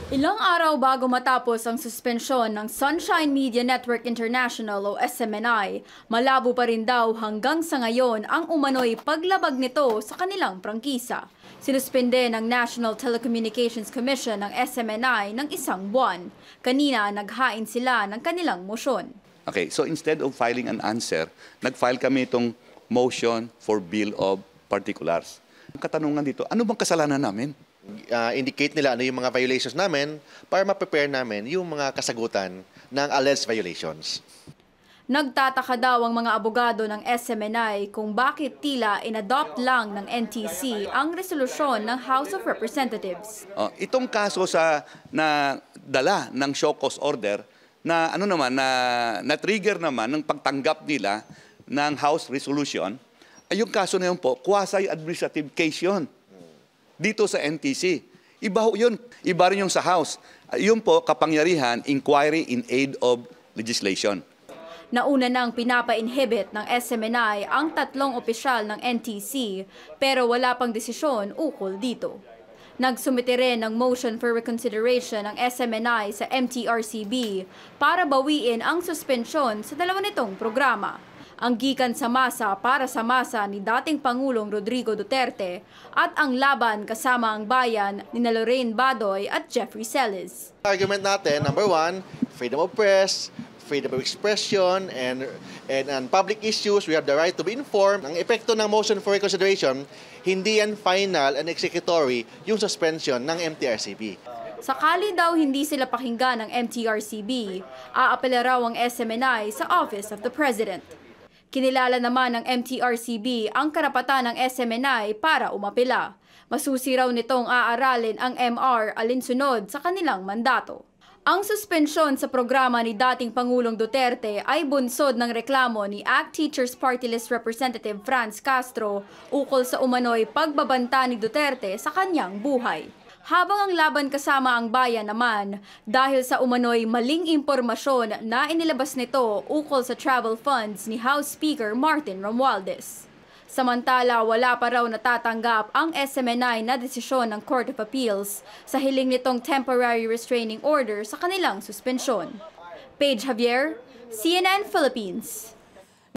Ilang araw bago matapos ang suspensyon ng Sunshine Media Network International o SMNI, malabo pa rin daw hanggang sa ngayon ang umano'y paglabag nito sa kanilang prangkisa. Sinuspende ng National Telecommunications Commission ng SMNI ng isang buwan. Kanina naghain sila ng kanilang motion. Okay, so instead of filing an answer, nag-file kami itong motion for bill of particulars. Ang katanungan dito, ano bang kasalanan namin? Indicate nila ano yung mga violations namin para ma-prepare namin yung mga kasagutan ng alleged violations. Nagtataka daw ang mga abogado ng SMNI kung bakit tila inadopt lang ng NTC ang resolusyon ng House of Representatives. Itong kaso na dala ng show cause order na na-trigger naman ng pagtanggap nila ng House resolution, ay yung kaso na yun po, quasi-administrative case yun. Dito sa NTC. Iba yun. Iba rin yung sa House. Yun po, kapangyarihan, inquiry in aid of legislation. Nauna nang pinapa-inhibit ng SMNI ang 3 opisyal ng NTC pero wala pang desisyon ukol dito. Nagsumite rin ng motion for reconsideration ng SMNI sa MTRCB para bawiin ang suspensyon sa dalawa nitong programa. Ang gikan sa masa para sa masa ni dating Pangulong Rodrigo Duterte at ang laban kasama ang bayan ni Lorraine Badoy at Jeffrey Celis. Argument natin, number 1, freedom of press, freedom of expression, and on public issues, we have the right to be informed. Ang epekto ng motion for reconsideration, hindi yan final and executory yung suspension ng MTRCB. Sakali daw hindi sila pakinggan ng MTRCB, aapela raw ang SMNI sa Office of the President. Kinilala naman ng MTRCB ang karapatan ng SMNI para umapela. Masusi raw nitong aaralin ang MR alinsunod sa kanilang mandato. Ang suspensyon sa programa ni dating Pangulong Duterte ay bunsod ng reklamo ni ACT Teachers Party List Representative Franz Castro ukol sa umano'y pagbabanta ni Duterte sa kanyang buhay. Habang ang laban kasama ang bayan naman dahil sa umano'y maling impormasyon na inilabas nito ukol sa travel funds ni House Speaker Martin Romualdez. Samantala, wala pa raw natatanggap ang SMNI na desisyon ng Court of Appeals sa hiling nitong temporary restraining order sa kanilang suspensyon. Paige Javier, CNN Philippines.